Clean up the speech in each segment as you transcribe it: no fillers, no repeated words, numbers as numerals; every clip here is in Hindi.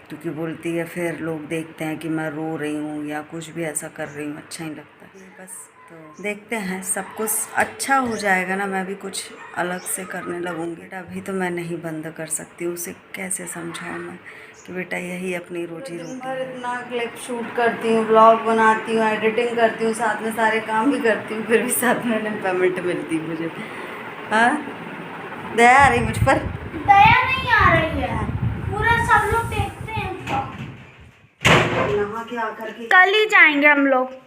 क्योंकि बोलती है फिर लोग देखते हैं कि मैं रो रही हूँ या कुछ भी ऐसा कर रही हूँ, अच्छा नहीं लगता। बस तो देखते हैं, सब कुछ अच्छा हो जाएगा ना, मैं भी कुछ अलग से करने लगूँगी। बेटा अभी तो मैं नहीं बंद कर सकती, उसे कैसे समझाऊँ मैं कि बेटा यही अपनी रोजी रोटी है। इतना क्लिप शूट करती हूँ, ब्लॉग बनाती हूँ, एडिटिंग करती हूँ, साथ में सारे काम भी करती हूँ, फिर भी साथ में पेमेंट मिलती है मुझे। हाँ, दया आ रही मुझ पर? दया नहीं आ रही है, पूरा सब लोग देखते हैं उसको। नहा के आकर के कल ही जाएंगे हम लोग।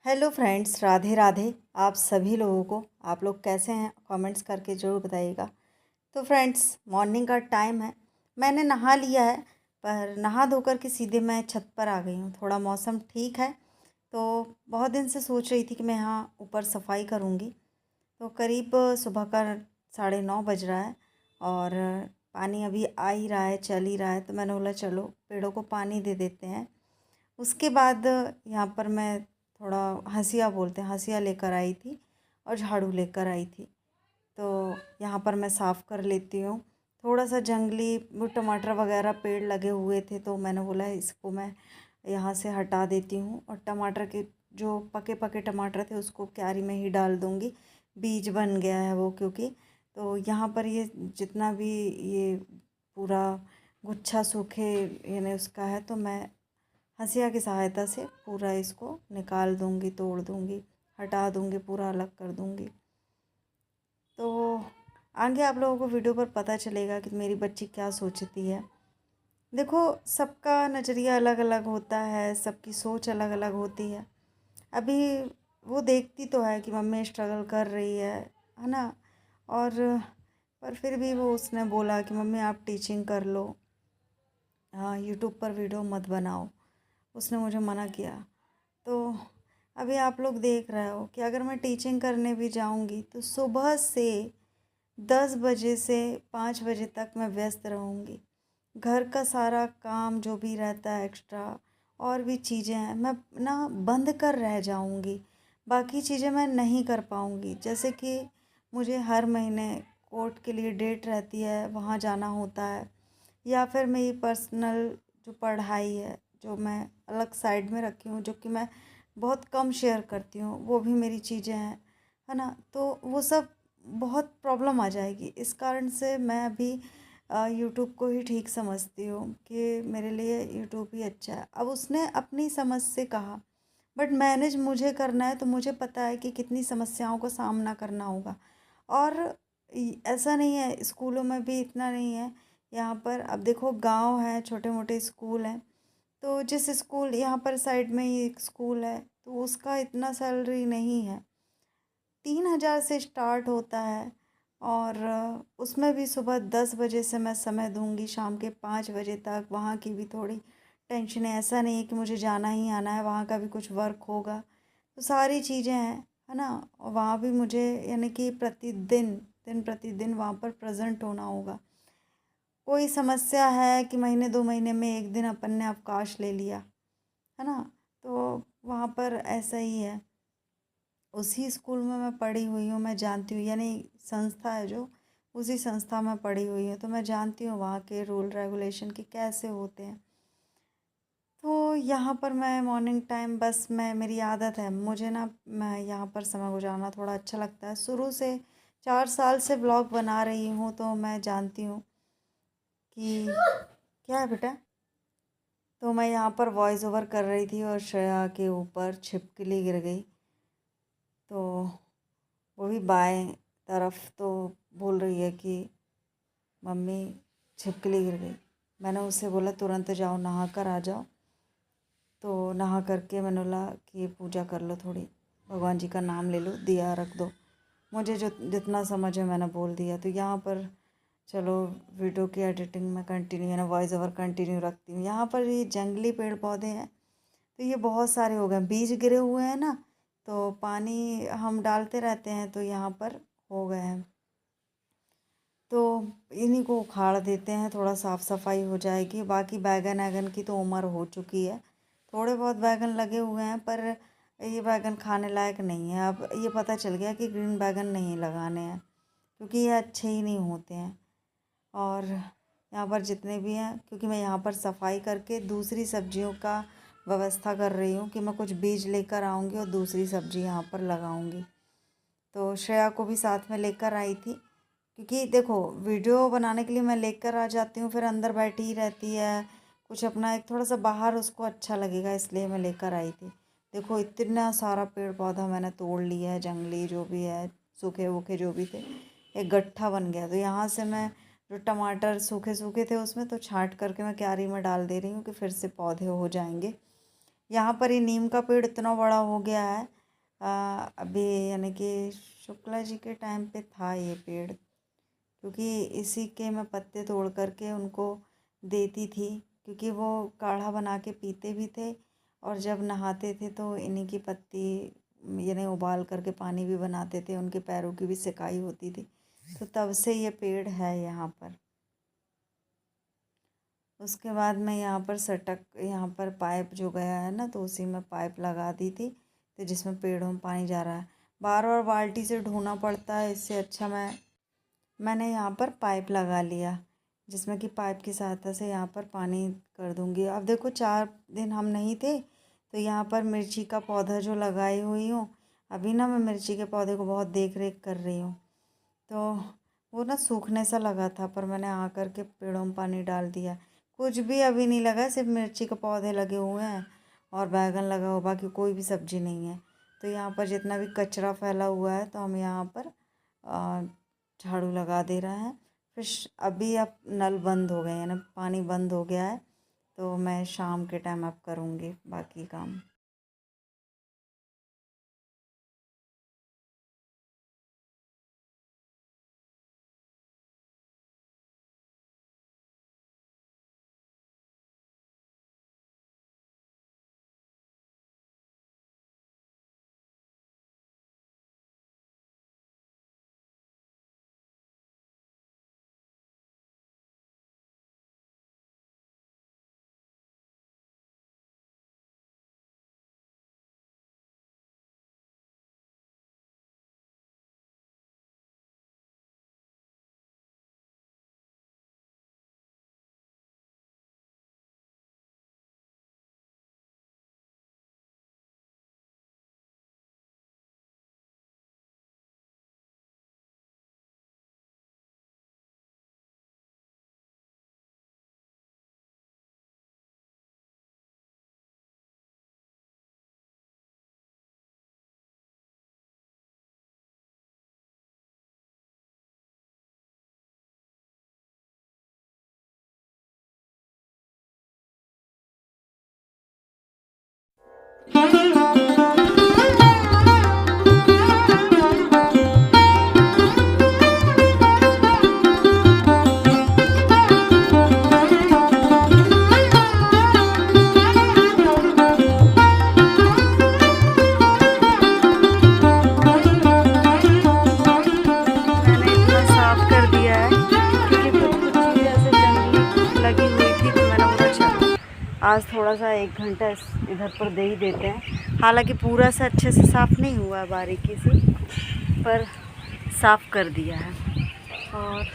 हेलो फ्रेंड्स, राधे राधे आप सभी लोगों को। आप लोग कैसे हैं कमेंट्स करके ज़रूर बताइएगा। तो फ्रेंड्स, मॉर्निंग का टाइम है, मैंने नहा लिया है, पर नहा धोकर के सीधे मैं छत पर आ गई हूँ। थोड़ा मौसम ठीक है, तो बहुत दिन से सोच रही थी कि मैं यहाँ ऊपर सफाई करूँगी। तो करीब सुबह का 9:30 बज रहा है और पानी अभी आ ही रहा है, चल ही रहा है। तो मैंने बोला चलो पेड़ों को पानी दे देते हैं। उसके बाद यहाँ पर मैं थोड़ा हंसिया बोलते हैं, हंसिया लेकर आई थी और झाड़ू लेकर आई थी। तो यहाँ पर मैं साफ़ कर लेती हूँ। थोड़ा सा जंगली वो टमाटर वगैरह पेड़ लगे हुए थे, तो मैंने बोला इसको मैं यहाँ से हटा देती हूँ और टमाटर के जो पके पके टमाटर थे उसको क्यारी में ही डाल दूँगी। बीज बन गया है वो, क्योंकि तो यहाँ पर ये जितना भी ये पूरा गुच्छा सूखे यानी उसका है, तो मैं हंसिया की सहायता से पूरा इसको निकाल दूँगी, तोड़ दूँगी, हटा दूँगी, पूरा अलग कर दूँगी। तो आगे आप लोगों को वीडियो पर पता चलेगा कि मेरी बच्ची क्या सोचती है। देखो, सबका नज़रिया अलग अलग होता है, सबकी सोच अलग अलग होती है। अभी वो देखती तो है कि मम्मी स्ट्रगल कर रही है ना। और पर फिर भी वो उसने बोला कि मम्मी आप टीचिंग कर लो, हाँ यूट्यूब पर वीडियो मत बनाओ। उसने मुझे मना किया। तो अभी आप लोग देख रहे हो कि अगर मैं टीचिंग करने भी जाऊंगी तो सुबह से 10 बजे से 5 बजे तक मैं व्यस्त रहूँगी। घर का सारा काम जो भी रहता है एक्स्ट्रा और भी चीज़ें हैं, मैं ना बंद कर रह जाऊँगी। बाकी चीज़ें मैं नहीं कर पाऊँगी। जैसे कि मुझे हर महीने कोर्ट के लिए डेट रहती है, वहाँ जाना होता है, या फिर मेरी पर्सनल जो पढ़ाई है, जो मैं अलग साइड में रखी हूँ, जो कि मैं बहुत कम शेयर करती हूँ, वो भी मेरी चीज़ें हैं, है ना। तो वो सब बहुत प्रॉब्लम आ जाएगी। इस कारण से मैं अभी यूट्यूब को ही ठीक समझती हूँ कि मेरे लिए यूट्यूब ही अच्छा है। अब उसने अपनी समझ से कहा, बट मैनेज मुझे करना है, तो मुझे पता है कि कितनी समस्याओं का सामना करना होगा। और ऐसा नहीं है, स्कूलों में भी इतना नहीं है। यहाँ पर अब देखो, गांव है, छोटे मोटे स्कूल हैं, तो जिस स्कूल यहाँ पर साइड में ही एक स्कूल है, तो उसका इतना सैलरी नहीं है, 3,000 से स्टार्ट होता है। और उसमें भी सुबह 10 बजे से मैं समय दूंगी, शाम के 5 बजे तक। वहाँ की भी थोड़ी टेंशन है, ऐसा नहीं है कि मुझे जाना ही आना है, वहाँ का भी कुछ वर्क होगा, तो सारी चीज़ें हैं, है ना। और वहाँ भी मुझे यानी कि प्रतिदिन दिन प्रतिदिन वहाँ पर प्रेजेंट होना होगा। कोई समस्या है कि महीने 2 महीने में एक दिन अपन ने अवकाश ले लिया, है ना, तो वहाँ पर ऐसा ही है। उसी स्कूल में मैं पढ़ी हुई हूँ, मैं जानती हूँ, यानी संस्था है जो, उसी संस्था में पढ़ी हुई हूँ, तो मैं जानती हूँ वहाँ के रूल रेगुलेशन के कैसे होते हैं। तो यहाँ पर मैं मॉर्निंग टाइम, बस मैं मेरी आदत है, मुझे ना मैं यहाँ पर समय गुजारना थोड़ा अच्छा लगता है। शुरू से 4 साल से ब्लॉग बना रही हूँ, तो मैं जानती हूँ कि क्या है बेटा। तो मैं यहाँ पर वॉइस ओवर कर रही थी और श्रेया के ऊपर छिपकली गिर गई, तो वो भी बाएं तरफ, तो बोल रही है कि मम्मी छिपकली गिर गई। मैंने उससे बोला तुरंत जाओ नहा कर आ जाओ। तो नहा करके मैंने बोला कि पूजा कर लो, थोड़ी भगवान जी का नाम ले लो, दिया रख दो। मुझे जो जितना समझ है मैंने बोल दिया। तो यहाँ पर चलो वीडियो की एडिटिंग में कंटिन्यू, यानी वॉइस ओवर कंटिन्यू रखती हूँ। यहाँ पर ये जंगली पेड़ पौधे हैं, तो ये बहुत सारे हो गए, बीज गिरे हुए हैं ना, तो पानी हम डालते रहते हैं, तो यहाँ पर हो गए हैं, तो इन्हीं को उखाड़ देते हैं, थोड़ा साफ़ सफाई हो जाएगी। बाकी बैगन वैगन की तो उम्र हो चुकी है, थोड़े बहुत बैगन लगे हुए हैं, पर ये बैगन खाने लायक नहीं है। अब ये पता चल गया कि ग्रीन बैगन नहीं लगाने हैं, क्योंकि ये अच्छे ही नहीं होते हैं। और यहाँ पर जितने भी हैं, क्योंकि मैं यहाँ पर सफाई करके दूसरी सब्जियों का व्यवस्था कर रही हूँ कि मैं कुछ बीज लेकर आऊँगी और दूसरी सब्जी यहाँ पर लगाऊँगी। तो श्रेया को भी साथ में लेकर आई थी, क्योंकि देखो वीडियो बनाने के लिए मैं लेकर आ जाती हूँ, फिर अंदर बैठी ही रहती है, कुछ अपना एक थोड़ा सा बाहर उसको अच्छा लगेगा, इसलिए मैं लेकर आई थी। देखो इतना सारा पेड़ पौधा मैंने तोड़ लिया है, जंगली जो भी है, सूखे वूखे जो भी थे, एक गट्ठा बन गया। तो यहाँ से मैं जो टमाटर सूखे सूखे थे उसमें तो छांट करके मैं क्यारी में डाल दे रही हूँ कि फिर से पौधे हो जाएंगे। यहाँ पर ये नीम का पेड़ इतना बड़ा हो गया है, अभी यानी कि शुक्ला जी के टाइम पे था ये पेड़, क्योंकि इसी के मैं पत्ते तोड़ करके उनको देती थी, क्योंकि वो काढ़ा बना के पीते भी थे और जब नहाते थे तो इन्हीं की पत्ती यानी उबाल करके पानी भी बनाते थे, उनके पैरों की भी सिकाई होती थी। तो तब से ये पेड़ है यहाँ पर। उसके बाद मैं यहाँ पर सटक यहाँ पर पाइप जो गया है ना, तो उसी में पाइप लगा दी थी, तो जिसमें पेड़ों में पानी जा रहा है। बार बार बाल्टी से ढोना पड़ता है, इससे अच्छा मैंने यहाँ पर पाइप लगा लिया, जिसमें कि पाइप की सहायता से यहाँ पर पानी कर दूँगी। अब देखो 4 दिन हम नहीं थे, तो यहाँ पर मिर्ची का पौधा जो लगाई हुई हूँ, अभी ना मैं मिर्ची के पौधे को बहुत देख रेख कर रही हूँ। तो वो ना सूखने सा लगा था, पर मैंने आ कर के पेड़ों में पानी डाल दिया। कुछ भी अभी नहीं लगा, सिर्फ मिर्ची के पौधे लगे हुए हैं और बैगन लगा हुआ, बाकी कोई भी सब्ज़ी नहीं है। तो यहाँ पर जितना भी कचरा फैला हुआ है, तो हम यहाँ पर झाड़ू लगा दे रहे हैं। फिर अभी अब नल बंद हो गए हैं ना, पानी बंद हो गया है, तो मैं शाम के टाइम अब करूँगी बाकी काम। आज थोड़ा सा 1 घंटा इधर पर दे ही देते हैं। हालांकि पूरा से अच्छे से साफ़ नहीं हुआ है बारीकी से, पर साफ़ कर दिया है। और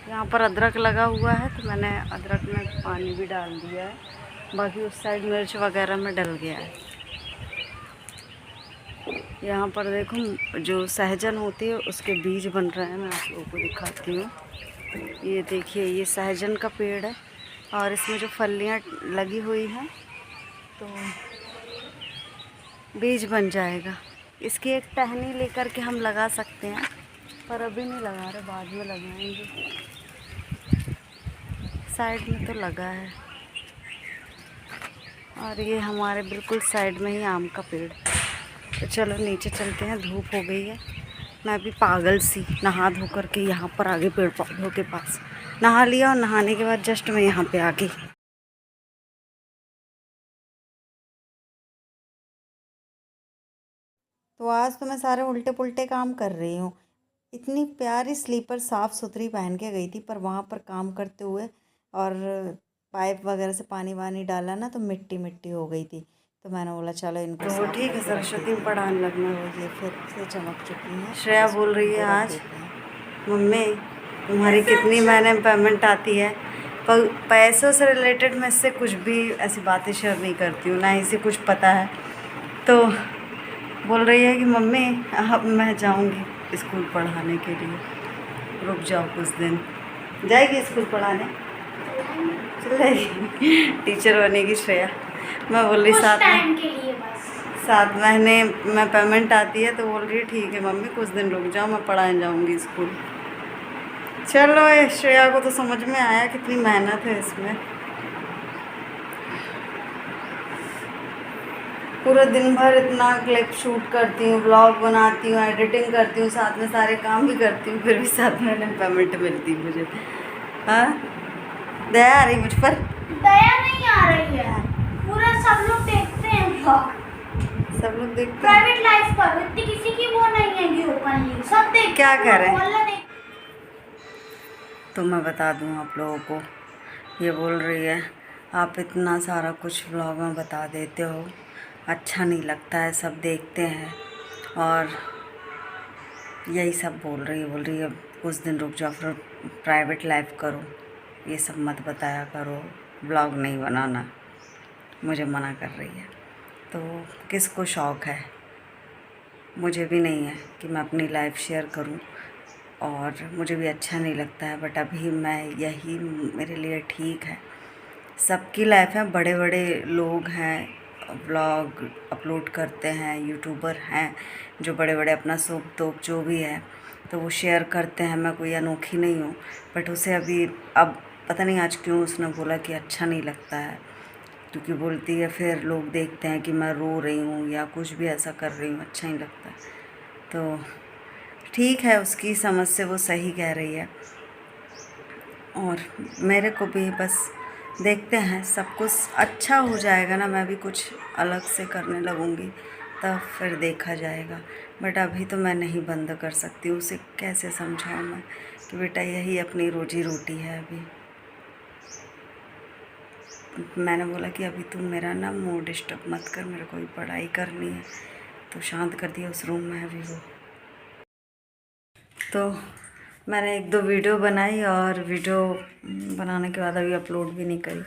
यहाँ पर अदरक लगा हुआ है, तो मैंने अदरक में पानी भी डाल दिया है, बाकी उस साइड मिर्च वगैरह में डल गया है। यहाँ पर देखो जो सहजन होती है उसके बीज बन रहे हैं, मैं आप लोगों को दिखाती हूँ। ये देखिए, ये सहजन का पेड़ है और इसमें जो फलियाँ लगी हुई हैं तो बीज बन जाएगा। इसकी एक टहनी लेकर के हम लगा सकते हैं, पर अभी नहीं लगा रहे, बाद में लगाएंगे। साइड में तो लगा है, और ये हमारे बिल्कुल साइड में ही आम का पेड़। तो चलो नीचे चलते हैं, धूप हो गई है। मैं भी पागल सी नहा धो करके यहाँ पर आ गई पेड़ पौधों के पास, नहा लिया और नहाने के बाद जस्ट मैं यहाँ पे आ गई। तो आज तो मैं सारे उल्टे पुल्टे काम कर रही हूँ। इतनी प्यारी स्लीपर साफ़ सुथरी पहन के गई थी, पर वहाँ पर काम करते हुए और पाइप वगैरह से पानी वानी डाला ना, तो मिट्टी मिट्टी हो गई थी। तो मैंने बोला चलो इनको तो ठीक है, सरस्वती में पढ़ाने लगना हो, ये फिर से चमक चुकी है। श्रेया बोल रही है आज, मम्मी तुम्हारी कितनी महीने में पेमेंट आती है? पैसों से रिलेटेड मैं इससे कुछ भी ऐसी बातें शेयर नहीं करती हूँ, ना ही इसे कुछ पता है। तो बोल रही है कि मम्मी अब मैं जाऊँगी स्कूल पढ़ाने के लिए, रुक जाओ कुछ दिन। जाएगी स्कूल पढ़ाने? चल जाएगी टीचर बनेगी श्रेया। मैं बोल रही कुछ साथ टाइम के लिए बस। 7 महीने में पेमेंट आती है, तो बोल रही है ठीक है मम्मी कुछ दिन रुक जाओ, मैं पढ़ाने जाऊँगी स्कूल। चलो श्रेया को तो समझ में आया कितनी मेहनत है इसमें। पूरा दिन भर इतना क्लिप शूट करती हूँ, ब्लॉग बनाती हूँ, एडिटिंग करती हूँ, साथ में सारे काम भी करती हूँ, फिर भी 7 महीने में पेमेंट मिलती है मुझे। हाँ, दया आ रही मुझ पर? दया नहीं आ रही है, पूरा सब लोग देखते हैं ब्लॉग। सब लोग देखते हैं प्राइवेट लाइफ पर इतनी किसी की वो नहीं है कि ओपनली सब देखते क्या हैं, कह रहे हैं? मोहल्ला देख। तो मैं बता दूँ आप लोगों को, ये बोल रही है आप इतना सारा कुछ व्लॉग में बता देते हो, अच्छा नहीं लगता है, सब देखते हैं, और यही सब बोल रही है कुछ दिन रुक जाओ, फिर प्राइवेट लाइफ करो, ये सब मत बताया करो, व्लॉग नहीं बनाना, मुझे मना कर रही है। तो किसको शौक़ है, मुझे भी नहीं है कि मैं अपनी लाइफ शेयर करूं, और मुझे भी अच्छा नहीं लगता है, बट अभी मैं यही मेरे लिए ठीक है। सबकी लाइफ है, बड़े बड़े लोग हैं व्लॉग अपलोड करते हैं, यूट्यूबर हैं जो बड़े बड़े अपना सुख दुख जो भी है तो वो शेयर करते हैं। मैं कोई अनोखी नहीं हूँ, बट उसे अभी अब पता नहीं आज क्यों उसने बोला कि अच्छा नहीं लगता है, क्योंकि बोलती है फिर लोग देखते हैं कि मैं रो रही हूँ या कुछ भी ऐसा कर रही हूँ, अच्छा नहीं लगता है। तो ठीक है, उसकी समझ से वो सही कह रही है, और मेरे को भी बस देखते हैं, सब कुछ अच्छा हो जाएगा ना, मैं भी कुछ अलग से करने लगूँगी तब फिर देखा जाएगा। बट अभी तो मैं नहीं बंद कर सकती, उसे कैसे समझाऊँ मैं कि बेटा यही अपनी रोजी रोटी है। अभी मैंने बोला कि अभी तुम मेरा ना मूड डिस्टर्ब मत कर, मेरे को भी पढ़ाई करनी है, तो शांत कर दिया उस रूम में अभी वो। तो मैंने 1-2 वीडियो बनाई, और वीडियो बनाने के बाद अभी अपलोड भी नहीं करी।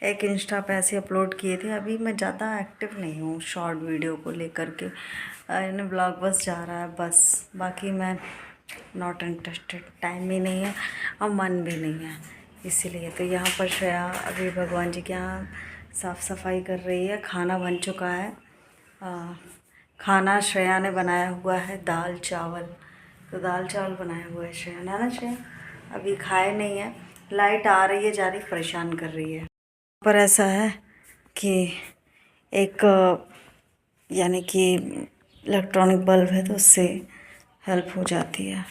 एक इंस्टा पे ऐसे अपलोड किए थे, अभी मैं ज़्यादा एक्टिव नहीं हूँ शॉर्ट वीडियो को लेकर के, यानी ब्लॉग बस जा रहा है बस, बाकी मैं नॉट इंटरेस्टेड, टाइम भी नहीं है और मन भी नहीं है इसीलिए। तो यहाँ पर श्रेया अभी भगवान जी के यहाँ साफ़ सफाई कर रही है, खाना बन चुका है। खाना श्रेया ने बनाया हुआ है दाल चावल, तो दाल चावल बनाया हुआ है श्रेया ने, ना श्रेया? अभी खाए नहीं है, लाइट आ रही है जा रही, परेशान कर रही है। पर ऐसा है कि एक यानी कि इलेक्ट्रॉनिक बल्ब है, तो उससे हेल्प हो जाती है।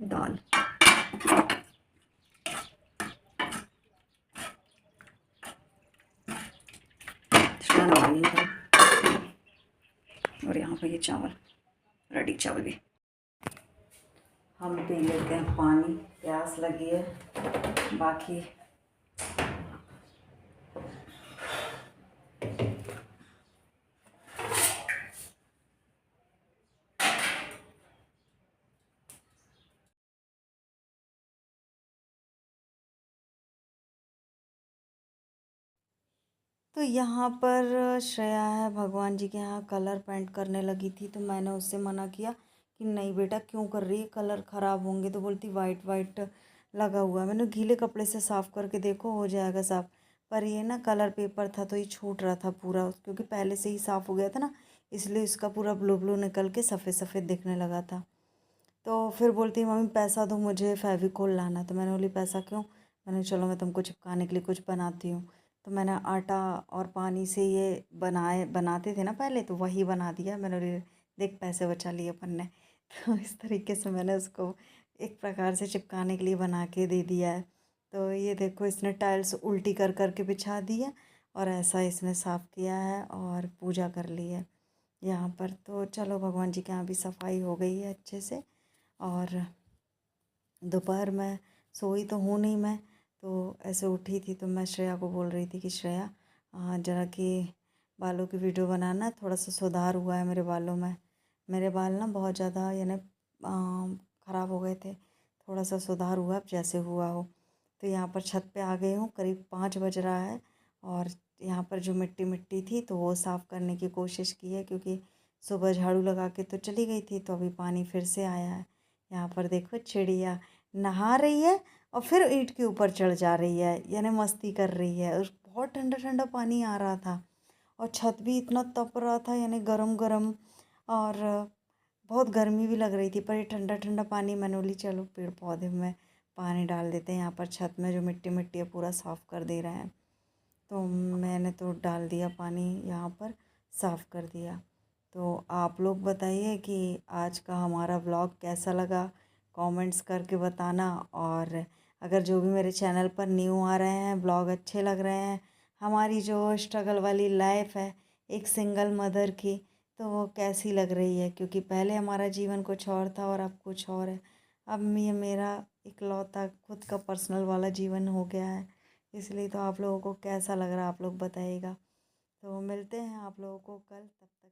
दाल श्रेया ने बनाई है, और यहाँ पे ये चावल रेडी, चावल भी। हम पी लेते हैं पानी, प्यास लगी है। बाकी तो यहाँ पर श्रेया है भगवान जी के यहाँ कलर पेंट करने लगी थी, तो मैंने उससे मना किया कि नहीं बेटा क्यों कर रही है, कलर ख़राब होंगे। तो बोलती वाइट वाइट लगा हुआ है। मैंने गीले कपड़े से साफ़ करके देखो, हो जाएगा साफ़। पर ये ना कलर पेपर था तो ये छूट रहा था पूरा, क्योंकि पहले से ही साफ़ हो गया था ना, इसलिए इसका पूरा ब्लू ब्लू निकल के सफ़ेद सफ़ेद दिखने लगा था। तो फिर बोलती है मम्मी पैसा दो, मुझे फेविकोल लाना। तो मैंने बोली पैसा क्यों? मैंने चलो मैं तुमको चिपकाने के लिए कुछ बनाती हूँ। तो मैंने आटा और पानी से ये बनाते थे ना पहले, तो वही बना दिया। मैंने बोली देख पैसे बचा लिए अपन ने। तो इस तरीके से मैंने उसको एक प्रकार से चिपकाने के लिए बना के दे दिया है। तो ये देखो इसने टाइल्स उल्टी कर कर के बिछा दी है, और ऐसा इसने साफ़ किया है और पूजा कर ली है यहाँ पर। तो चलो भगवान जी के यहाँ भी सफाई हो गई है अच्छे से। और दोपहर में सोई तो हूँ नहीं मैं, तो ऐसे उठी थी तो मैं श्रेया को बोल रही थी कि श्रेया ज़रा कि बालों की वीडियो बनाना, थोड़ा सा सुधार हुआ है मेरे बालों में। मेरे बाल ना बहुत ज़्यादा यानी ख़राब ख़राब हो गए थे। थोड़ा सा सुधार हुआ, अब जैसे हुआ हो। तो यहाँ पर छत पे आ गई हूँ, करीब 5 बज रहा है और यहाँ पर जो मिट्टी मिट्टी थी तो वो साफ़ करने की कोशिश की है, क्योंकि सुबह झाड़ू लगा के तो चली गई थी, तो अभी पानी फिर से आया है। यहाँ पर देखो चिड़िया नहा रही है और फिर ईंट के ऊपर चढ़ जा रही है, यानी मस्ती कर रही है। और बहुत ठंडा ठंडा पानी आ रहा था और छत भी इतना तप रहा था, यानी गरम गरम, और बहुत गर्मी भी लग रही थी। पर ये ठंडा ठंडा पानी, मैंने बोली चलो पेड़ पौधे में पानी डाल देते हैं। यहाँ पर छत में जो मिट्टी मिट्टी है पूरा साफ़ कर दे रहे हैं, तो मैंने तो डाल दिया पानी, यहाँ पर साफ़ कर दिया। तो आप लोग बताइए कि आज का हमारा व्लॉग कैसा लगा, कमेंट्स करके बताना। और अगर जो भी मेरे चैनल पर न्यू आ रहे हैं, व्लॉग अच्छे लग रहे हैं, हमारी जो स्ट्रगल वाली लाइफ है एक सिंगल मदर की, तो वो कैसी लग रही है, क्योंकि पहले हमारा जीवन कुछ और था और अब कुछ और है। अब ये मेरा इकलौता खुद का पर्सनल वाला जीवन हो गया है। इसलिए तो आप लोगों को कैसा लग रहा है आप लोग बताइएगा। तो मिलते हैं आप लोगों को कल, तब तक